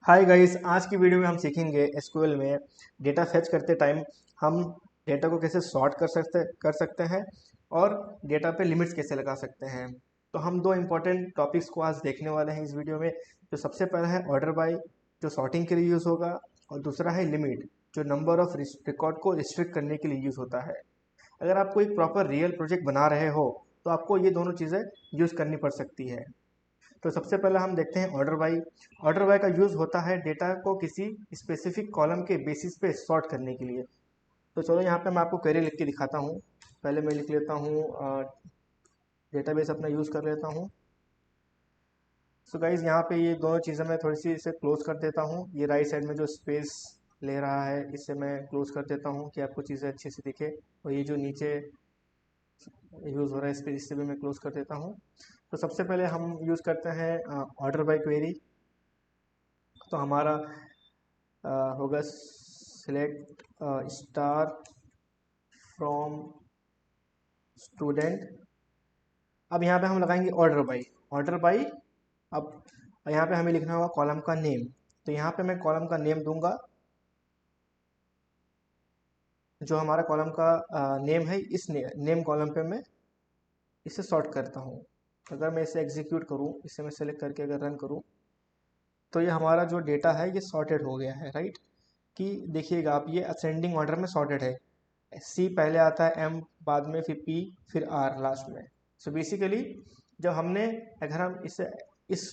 Hi guys, आज की video में हम सीखेंगे एसक्यूएल में डेटा फेच करते टाइम हम डेटा को कैसे सॉर्ट कर सकते हैं और डेटा पे लिमिट्स कैसे लगा सकते हैं। तो हम दो इम्पोर्टेंट टॉपिक्स को आज देखने वाले हैं इस वीडियो में। जो सबसे पहला है ऑर्डर बाय, जो सॉर्टिंग के लिए यूज़ होगा, और दूसरा है लिमिट, जो नंबर ऑफ रिकॉर्ड को रिस्ट्रिक्ट करने के लिए यूज़ होता है। अगर आपको एक प्रॉपर रियल प्रोजेक्ट बना रहे हो तो आपको ये दोनों चीज़ें यूज़ करनी पड़ सकती है। तो सबसे पहले हम देखते हैं ऑर्डर बाई। ऑर्डर बाई का यूज़ होता है डेटा को किसी स्पेसिफिक कॉलम के बेसिस पे सॉर्ट करने के लिए। तो चलो यहाँ पे मैं आपको क्वेरी लिख के दिखाता हूँ। पहले मैं लिख लेता हूँ, डेटाबेस अपना यूज़ कर लेता हूँ। सो गाइज यहाँ पे ये दोनों चीज़ें मैं थोड़ी सी इसे क्लोज कर देता हूँ। ये राइट साइड में जो स्पेस ले रहा है इसे मैं क्लोज कर देता हूँ कि आपको चीज़ें अच्छे से दिखे। और ये जो नीचे यूज़ हो रहा है इस पर, इससे भी मैं क्लोज कर देता हूँ। तो सबसे पहले हम यूज़ करते हैं ऑर्डर बाय क्वेरी। तो हमारा होगा सिलेक्ट स्टार फ्रॉम स्टूडेंट। अब यहाँ पे हम लगाएंगे ऑर्डर बाई। ऑर्डर बाई, अब यहाँ पे हमें लिखना होगा कॉलम का नेम। तो यहाँ पे मैं कॉलम का नेम दूंगा, जो हमारा कॉलम का नेम है। इस नेम कॉलम पे मैं इसे सॉर्ट करता हूँ। अगर मैं इसे एग्जीक्यूट करूँ, इसे मैं सेलेक्ट करके अगर रन करूँ, तो ये हमारा जो डेटा है ये सॉर्टेड हो गया है, राइट। कि देखिएगा आप, ये असेंडिंग ऑर्डर में सॉर्टेड है। सी पहले आता है, एम बाद में, फिर पी, फिर आर लास्ट में। सो बेसिकली जब हमने अगर हम इसे इस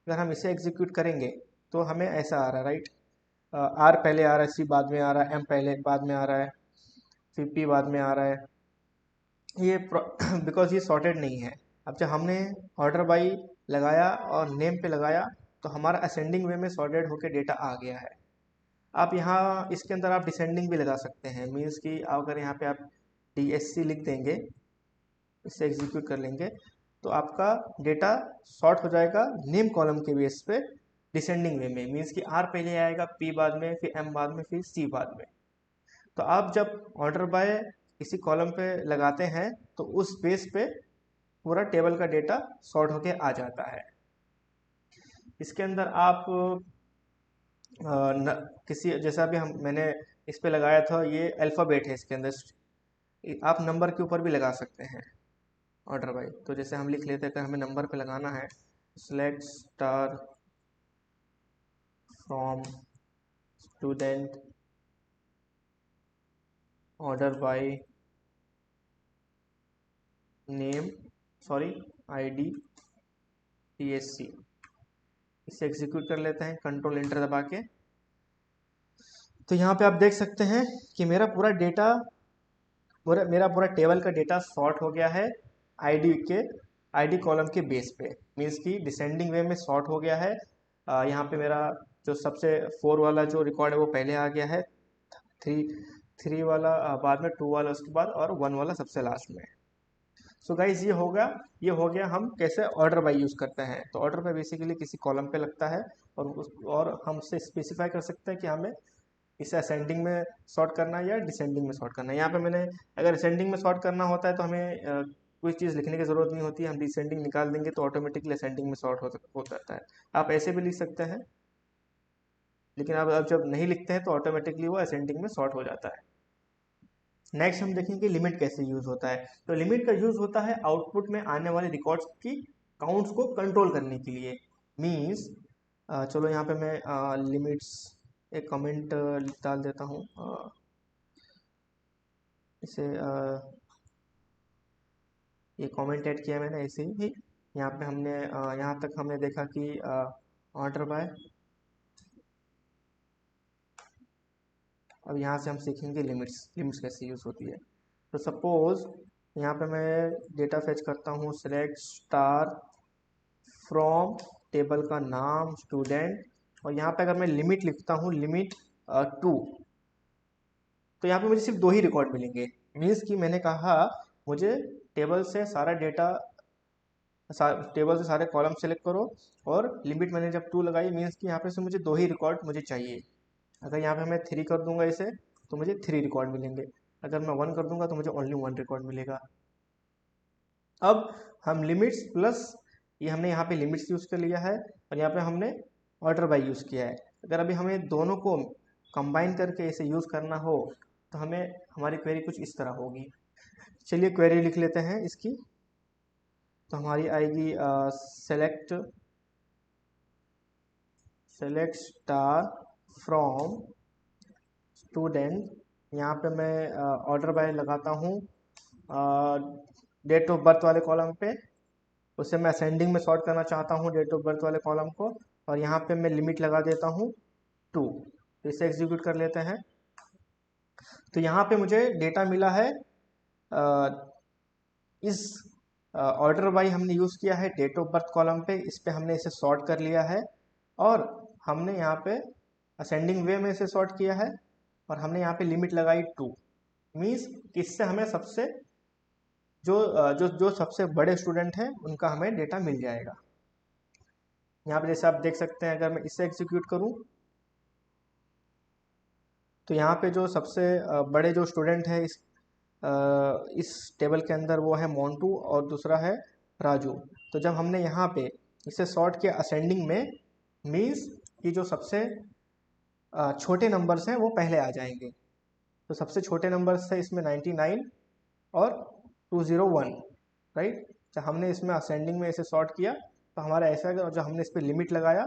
अगर हम इसे एग्जीक्यूट करेंगे तो हमें ऐसा आ रहा है, राइट। आर पहले आ रहा है, सी बाद में आ रहा है, एम पहले बाद में आ रहा है, फिर पी बाद में आ रहा है। ये बिकॉज ये सॉर्टेड नहीं है। अब जब हमने ऑर्डर बाई लगाया और नेम पे लगाया तो हमारा असेंडिंग वे में सॉर्टेड होकर डेटा आ गया है। आप यहाँ इसके अंदर आप डिसेंडिंग भी लगा सकते हैं। मीन्स कि अगर यहाँ पे आप DSC लिख देंगे, इससे एग्जीक्यूट कर लेंगे, तो आपका डेटा सॉर्ट हो जाएगा नेम कॉलम के बेस पे डिसेंडिंग वे में। मीन्स कि आर पहले आएगा, पी बाद में, फिर एम बाद में, फिर सी बाद में। तो आप जब ऑर्डर बाय किसी कॉलम पे लगाते हैं तो उस बेस पे पूरा टेबल का डेटा सॉर्ट होके आ जाता है। इसके अंदर आप किसी जैसा भी मैंने इस पे लगाया था, ये अल्फ़ाबेट है इसके अंदर। आप नंबर के ऊपर भी लगा सकते हैं ऑर्डर बाई। तो जैसे हम लिख लेते हैं, अगर हमें नंबर पे लगाना है, select star from student order by name, sorry, ID TSC। इसे एग्जीक्यूट कर लेते हैं कंट्रोल एंटर दबा के। तो यहाँ पे आप देख सकते हैं कि मेरा पूरा टेबल का डेटा सॉर्ट हो गया है आईडी कॉलम के बेस पे। मीन्स कि डिसेंडिंग वे में सॉर्ट हो गया है। यहाँ पे मेरा जो सबसे 4 वाला जो रिकॉर्ड है वो पहले आ गया है, थ्री थ्री वाला बाद में, 2 वाला उसके बाद, और 1 वाला सबसे लास्ट में। सो गाइज ये हो गया हम कैसे ऑर्डर बाई यूज़ करते हैं। तो ऑर्डर बाई बेसिकली किसी कॉलम पे लगता है और हम उससे स्पेसिफाई कर सकते हैं कि हमें इसे असेंडिंग में सॉर्ट करना है या डिसेंडिंग में सॉर्ट करना है। यहाँ पे मैंने, अगर असेंडिंग में सॉर्ट करना होता है तो हमें कोई चीज़ लिखने की ज़रूरत नहीं होती। हम डिसेंडिंग निकाल देंगे तो ऑटोमेटिकली असेंडिंग में सॉर्ट हो जाता है। आप ऐसे भी लिख सकते हैं, लेकिन अब जब नहीं लिखते हैं तो ऑटोमेटिकली वो असेंडिंग में सॉर्ट हो जाता है। नेक्स्ट हम देखेंगे लिमिट कैसे यूज़ होता है। तो लिमिट का यूज़ होता है आउटपुट में आने वाले रिकॉर्ड्स की काउंट्स को कंट्रोल करने के लिए। मीन्स चलो यहाँ पे मैं लिमिट्स एक कमेंट डाल देता हूँ। इसे ये कमेंट ऐड किया मैंने ऐसे ही। यहाँ पे हमने यहाँ तक हमने देखा कि ऑर्डर बाय। अब यहाँ से हम सीखेंगे लिमिट्स कैसे यूज़ होती है। तो सपोज यहाँ पे मैं डेटा फेच करता हूँ, सेलेक्ट स्टार फ्रॉम, टेबल का नाम स्टूडेंट, और यहाँ पे अगर मैं लिमिट लिखता हूँ, लिमिट 2, तो यहाँ पे मुझे सिर्फ 2 ही रिकॉर्ड मिलेंगे। मीन्स कि मैंने कहा मुझे टेबल से सारा डेटा, टेबल से सारे कॉलम सेलेक्ट करो, और लिमिट मैंने जब 2 लगाई, मीन्स कि यहाँ पे से मुझे 2 ही रिकॉर्ड मुझे चाहिए। अगर यहाँ पे मैं 3 कर दूंगा इसे तो मुझे 3 रिकॉर्ड मिलेंगे। अगर मैं 1 कर दूंगा तो मुझे ओनली 1 रिकॉर्ड मिलेगा। अब हम लिमिट्स प्लस, ये हमने यहाँ पे लिमिट्स यूज़ कर लिया है और यहाँ पे हमने ऑर्डर बाई यूज़ किया है। अगर अभी हमें दोनों को कंबाइन करके इसे यूज़ करना हो तो हमें हमारी क्वेरी कुछ इस तरह होगी। चलिए क्वेरी लिख लेते हैं इसकी। तो हमारी आएगी सेलेक्ट स्टार फ्रॉम स्टूडेंट। यहाँ पे मैं ऑर्डर बाय लगाता हूँ डेट ऑफ बर्थ वाले कॉलम पे, उसे मैं असेंडिंग में सॉर्ट करना चाहता हूँ डेट ऑफ बर्थ वाले कॉलम को, और यहाँ पे मैं लिमिट लगा देता हूँ 2। तो इसे एग्जीक्यूट कर लेते हैं। तो यहाँ पे मुझे डेटा मिला है इस ऑर्डर बाई हमने यूज़ किया है डेट ऑफ बर्थ कॉलम पे, इस पे हमने इसे सॉर्ट कर लिया है, और हमने यहाँ पे असेंडिंग वे में इसे सॉर्ट किया है, और हमने यहाँ पे लिमिट लगाई 2। मीन्स इससे हमें सबसे जो सबसे बड़े स्टूडेंट हैं उनका हमें डेटा मिल जाएगा। यहाँ पे जैसे आप देख सकते हैं, अगर मैं इसे एग्जीक्यूट करूँ तो यहाँ पे जो सबसे बड़े जो स्टूडेंट है इस टेबल के अंदर वो है मोंटू और दूसरा है राजू। तो जब हमने यहाँ पे इसे सॉर्ट किया असेंडिंग में, मीन्स कि जो सबसे छोटे नंबर्स हैं वो पहले आ जाएंगे। तो सबसे छोटे नंबर्स है इसमें 99 और 201, राइट। जब हमने इसमें असेंडिंग में इसे सॉर्ट किया तो हमारा ऐसा है, और जब हमने इस पर लिमिट लगाया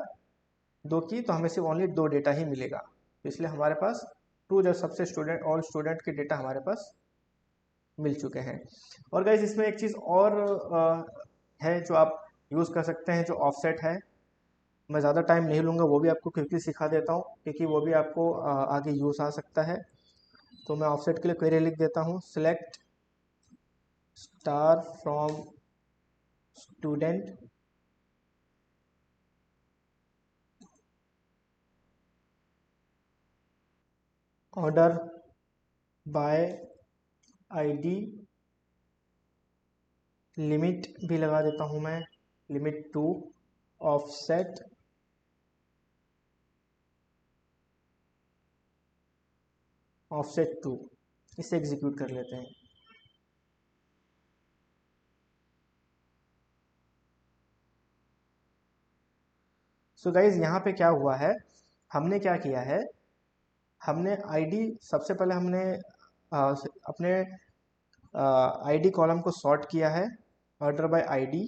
2 की तो हमें सिर्फ ओनली 2 डेटा ही मिलेगा। तो इसलिए हमारे पास 2 जो सबसे ऑल स्टूडेंट के डेटा हमारे पास मिल चुके हैं। और गाइज इसमें एक चीज़ और है जो आप यूज़ कर सकते हैं, जो ऑफसेट है। मैं ज़्यादा टाइम नहीं लूँगा, वो भी आपको क्विकली सिखा देता हूँ क्योंकि वो भी आपको आगे यूज़ आ सकता है। तो मैं ऑफसेट के लिए क्वेरी लिख देता हूँ, select star from student order by ID, limit भी लगा देता हूँ मैं, लिमिट 2, ऑफसेट ऑफसेट 2। इसे एग्जीक्यूट कर लेते हैं। सो गाइज यहाँ पे क्या हुआ है, हमने क्या किया है, हमने आईडी सबसे पहले हमने अपने आईडी कॉलम को सॉर्ट किया है ऑर्डर बाय आईडी,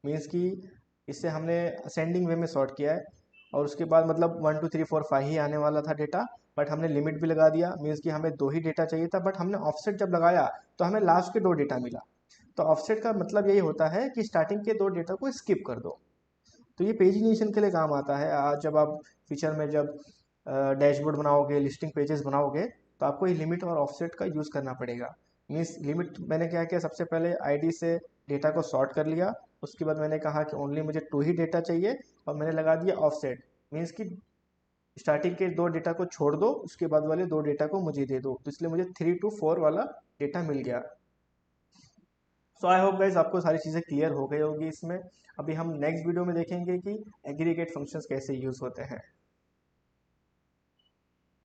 मीन्स कि इसे हमने असेंडिंग वे में सॉर्ट किया है, और उसके बाद मतलब 1 2 3 4 5 ही आने वाला था डेटा, बट हमने लिमिट भी लगा दिया, मीन्स कि हमें 2 ही डेटा चाहिए था, बट हमने ऑफसेट जब लगाया तो हमें लास्ट के 2 डेटा मिला। तो ऑफसेट का मतलब यही होता है कि स्टार्टिंग के 2 डेटा को स्किप कर दो। तो ये पेजिनेशन के लिए काम आता है। आज जब आप फ्यूचर में जब डैशबोर्ड बनाओगे, लिस्टिंग पेजेस बनाओगे, तो आपको ये लिमिट और ऑफसेट का यूज़ करना पड़ेगा। मीन्स लिमिट मैंने क्या किया, सबसे पहले आईडी से डेटा को सॉर्ट कर लिया, उसके बाद मैंने कहा कि ओनली मुझे 2 ही डेटा चाहिए, और मैंने लगा दिया ऑफसेट, मीन्स कि स्टार्टिंग के 2 डेटा को छोड़ दो, उसके बाद वाले 2 डेटा को मुझे दे दो। तो इसलिए मुझे 3 to 4 वाला डेटा मिल गया। सो आई होप गाइज आपको सारी चीज़ें क्लियर हो गई होगी इसमें। अभी हम नेक्स्ट वीडियो में देखेंगे कि एग्रीगेट फंक्शंस कैसे यूज़ होते हैं।